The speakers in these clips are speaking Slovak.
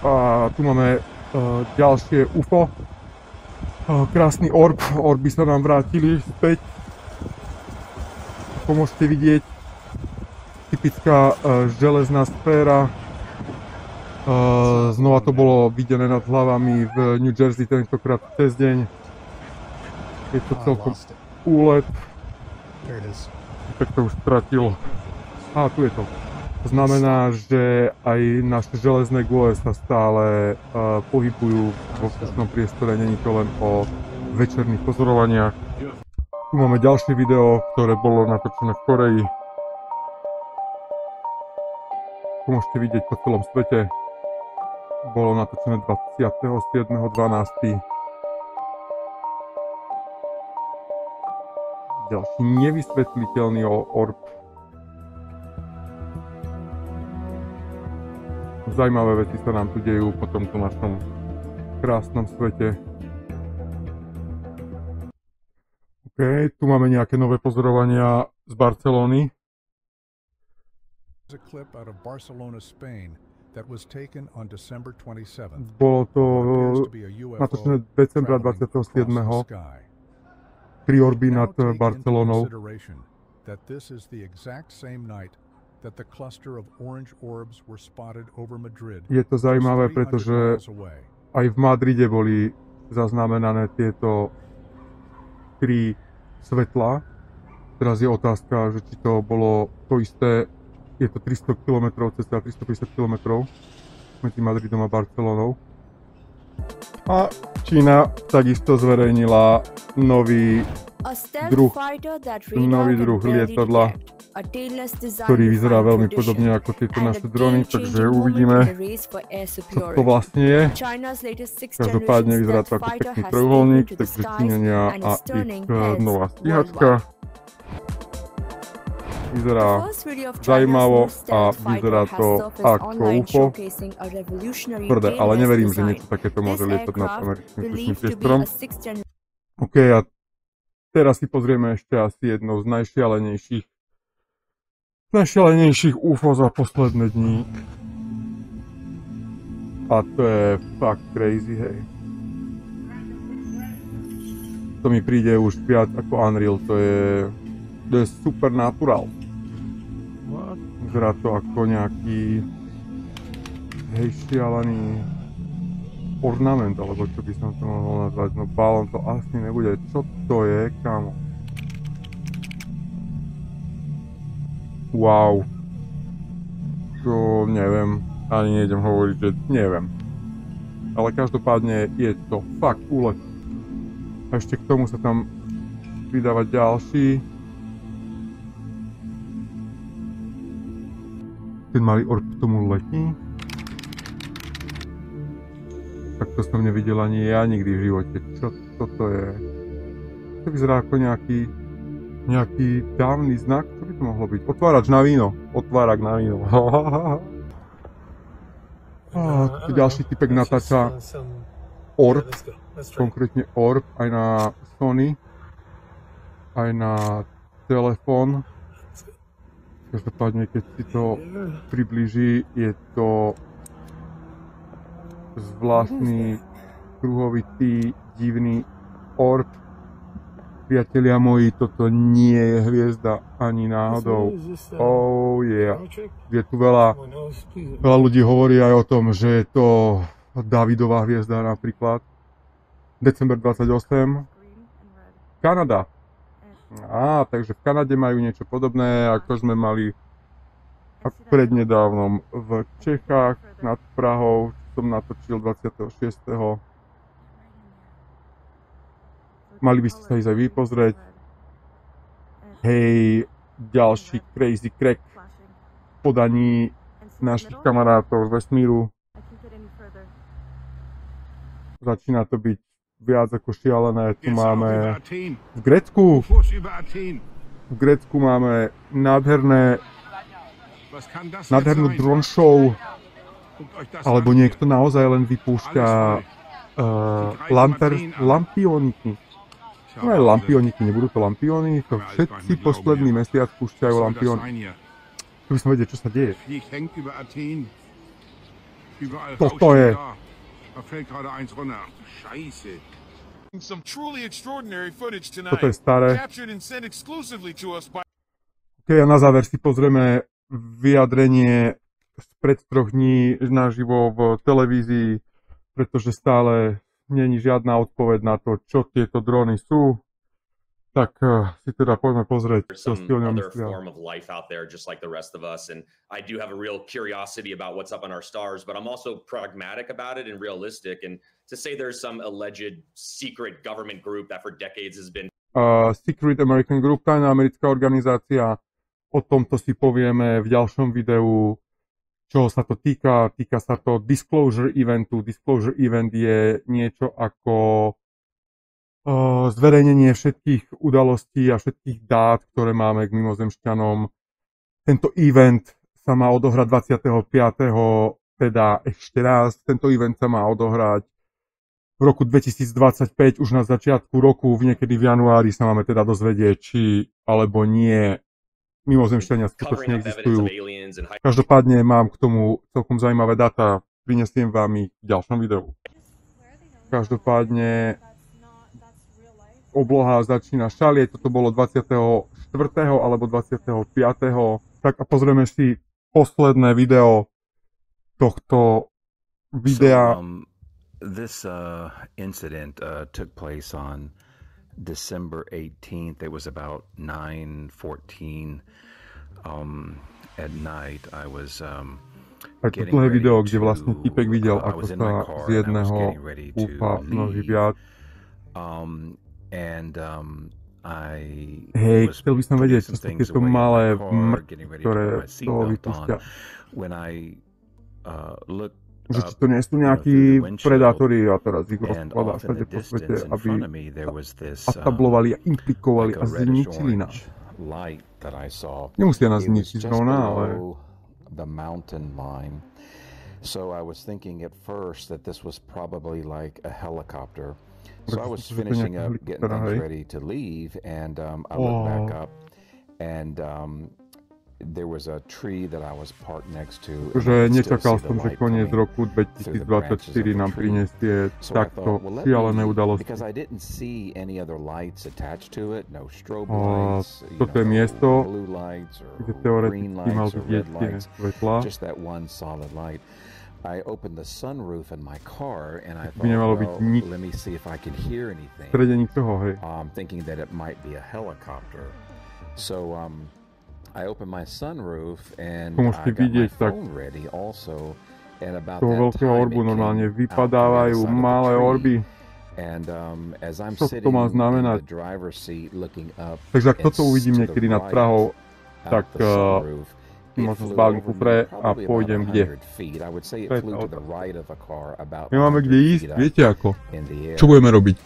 A tu máme ďalšie UFO. Krásny orb. Orby sa nám vrátili späť. Ako môžete vidieť, typická železná sféra. Znova to bolo videné nad hlavami v New Jersey, tentokrát cez deň. Je to celkom úlet. Tak to už stratil. Tu je to. To znamená, že aj naše železné gule sa stále pohybujú vo vzdušnom priestore, není to len o večerných pozorovaniach. Tu máme ďalšie video, ktoré bolo natočené v Koreji. Tu môžete vidieť po celom svete. Bolo natočené 27.12. Ďalší nevysvetliteľný orb. Zajímavé veci sa nám tu dejú po tomto našom krásnom svete. OK, tu máme nejaké nové pozorovania z Barcelony. Bolo to natočené decembra 27. Tri orby nad Barcelonou. Je to zaujímavé, pretože aj v Madride boli zaznamenané tieto tri svetlá. Teraz je otázka, že či to bolo to isté. Je to 300 km, cesta 350 km medzi Madridom a Barcelonou. A Čína takisto zverejnila nový druh lietadla, ktorý vyzerá veľmi podobne ako tieto naše drony, takže uvidíme, čo to vlastne je. Každopádne vyzerá to ako pekný trojuholník, takže Číňania a ich nová stíhačka. Vyzerá zaujímavo a vyzerá to ako UFO. Tvrdé, ale neverím, že niečo takéto môže lietať nad americkým vzdušným priestorom. OK, a teraz si pozrieme ešte asi jedno z najšialenejších UFO za posledné dni. A to je fakt crazy, hej. To mi príde už viac ako Unreal, to je supernatural. Vyzerá to ako nejaký šialený ornament, alebo čo by som to mohol nazvať. No balón to asi nebude. Čo to je, kámo? Wow. To neviem. Ani nejdem hovoriť, že neviem. Ale každopádne je to fakt úlet. A ešte k tomu sa tam pridáva ďalší. Ten malý orb k tomu letí. Tak to som nevidel ani ja nikdy v živote. Čo toto je? To vyzerá ako nejaký dávny znak. Čo by to mohlo byť? Otvárač na víno. Otvárak na víno. Ďalší typek natáča orb. Konkrétne orb aj na Sony. Aj na telefón. Každopádne, keď si to priblíži, je to zvláštny, kruhovitý, divný orb. Priatelia moji, toto nie je hviezda ani náhodou. Oh yeah. Je tu veľa ľudí hovorí aj o tom, že je to Dávidová hviezda napríklad. December 28. Kanada. Takže v Kanade majú niečo podobné, ako sme mali prednedávnom v Čechách nad Prahou, som natočil 26. Mali by ste sa ísť aj vy pozrieť. Hej, ďalší crazy crack v podaní našich kamarátov z vesmíru. Začína to byť viac ako šialené. Tu máme v Grécku máme nádhernú drone show, alebo niekto naozaj len vypúšťa lampioniky. No aj lampioniky, nebudú to lampiony, to všetci posledný mesiac púšťajú lampiony. Tu by som vedieť, čo sa deje. Toto je. Some truly extraordinary footage Toto je tonight, staré. captured and sent exclusively to us by Ok, a na záver si pozrieme vyjadrenie spred 3 dní naživo v televízii, pretože stále není žiadna odpoveď na to, čo tieto dróny sú. Tak si teda poďme pozrieť, čo si o ňom myslia. Form of life out there, just like the rest of us. And I do have a real curiosity about what's up on our stars, but I'm also pragmatic about it and realistic. And to say there's some alleged secret government group that for decades has been Secret American Group, tajná americká organizácia. O tomto si povieme v ďalšom videu, čoho sa to týka. Týka sa to Disclosure Eventu. Disclosure Event je niečo ako zverejnenie všetkých udalostí a všetkých dát, ktoré máme k mimozemšťanom. Tento event sa má odohrať 25. Teda ešte raz, tento event sa má odohrať v roku 2025, už na začiatku roku, niekedy v januári sa máme teda dozvedieť, či alebo nie mimozemšťania skutočne existujú. Každopádne mám k tomu celkom zaujímavé dáta, prinesiem vám ich v ďalšom videu. Každopádne obloha začína šalieť, toto bolo 24. alebo 25. Tak a pozrieme si posledné video tohto videa. This incident took place on December 18th. It was about 9:14 at night. I was Aj to dlhé video, kde vlastne typek videl, ako sa z jedného úpa množí viac. Hej, chcel by som vedieť, čo sú tieto malé mrky, ktoré z toho vypúšťa. Že či to nie sú nejakí predátori a teraz ich rozkladá všade po svete, aby atablovali a implikovali a zničili nás. Nemusia nás zničiť zrovna, ale So I was thinking at first that this was probably like a helicopter. So I was finishing up getting things ready to leave, and I looked back up, and there was a tree that I was parked next to. Že nečakal som, že koniec roku 2024 nám prinesie takto šialené udalosti. Because I didn't see any other lights attached to it, no strobe lights, toto je miesto, blue lights or green teoreticky mal lights or vidieť red tie lights, svetlá. just that one solid light. I opened the sunroof in my car and I By nemalo thought, byť well, nič let me see if I can hear v anything. strede ničoho, hej. Thinking that it might be a helicopter. So I opened my sunroof and I got my phone ready also. And about toho that veľkého time orbu it normálne came out vypadávajú from the other side of the malé tree. orby. And as I'm Čo to sitting má in znamenať? the driver's seat looking up Takže ak toto and uvidím to the niekedy nad right Prahou, out tak the sunroof, it možno flew zbalím over me kufre a probably about pôjdem kde? 100 feet. I would say it To je flew tá to the otázka. right of the car about Nemáme 100 kde ísť, feet up viete ako? in the air. Čo budeme robiť?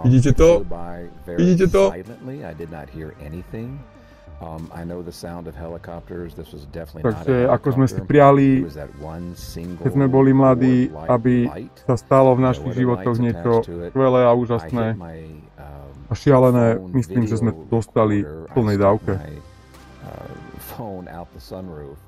Vidíte to? Flew by very Vidíte to? silently. I did not hear anything. I know the sound of helicopters. This was definitely not Takže a ako sme si helicopter. priali, It was that one single keď sme boli mladí, forward aby light. sa stalo v No našich other životoch lights niečo attached to it. skvelé a I úžasné hit my a šialené. phone Myslím, že sme to video dostali v recorder. plnej I stuck dávke. my phone out the sunroof.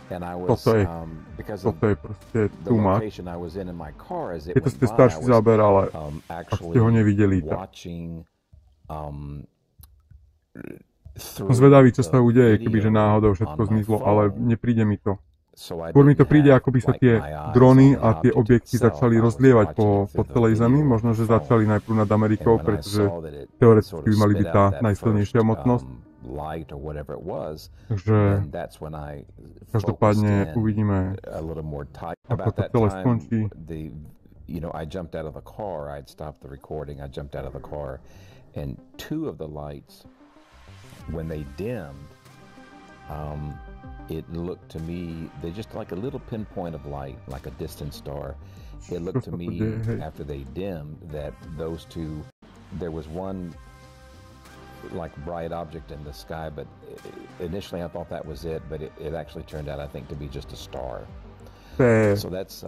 And I was, Toto je, because of toto je proste the too much. location I was in my car as it Je to went ste by, I starší was záber, ale ak actually ste ho nevideli, tak watching som zvedavý, čo sa udeje, kebyže náhodou všetko zmizlo, ale nepríde mi to. Skôr mi to príde, ako by sa tie drony a tie objekty začali rozlievať po celej Zemi. Možno, že začali najprv nad Amerikou, pretože teoreticky by mali byť tá najsilnejšia mocnosť. Takže každopádne uvidíme, ako to celé skončí. You know, I jumped out of the car. I'd stopped the recording. I jumped out of the car, and two of the lights, when they dimmed, it looked to me, they just like a little pinpoint of light, like a distant star. It looked to me after they dimmed that those two, there was one like bright object in the sky, but initially I thought that was it, but it actually turned out, I think, to be just a star. So that's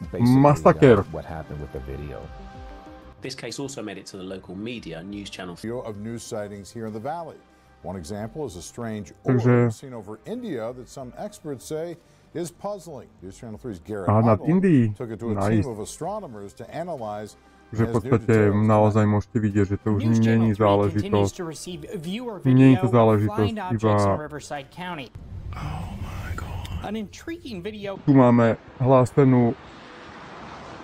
basically what happened with the video. This case also made it to the local media, news channel. Of news sightings here in the valley. One example is a strange aura seen over India that some experts say is puzzling. News Channel 3's Garrett A nad Hoggle Indií. took it to a Nice. team of astronomers to analyze Že v podstate naozaj môžete vidieť, že to už nie je záležitosť. Nie je to záležitosť iba... Tu máme hlásenú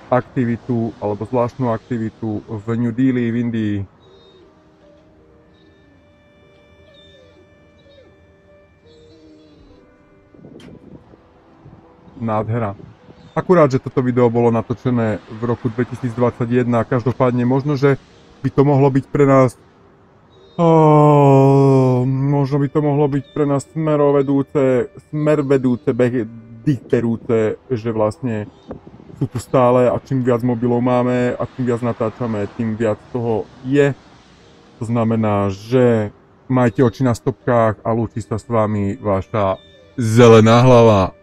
aktivitu, alebo zvláštnu aktivitu v New Delhi v Indii. Nádhera. Akurát, že toto video bolo natočené v roku 2021, každopádne možno, že by to mohlo byť pre nás smervedúce, dikterúce, že vlastne sú tu stále a čím viac mobilov máme a čím viac natáčame, tým viac toho je. To znamená, že majte oči na stopkách a lúči sa s vami vaša zelená hlava.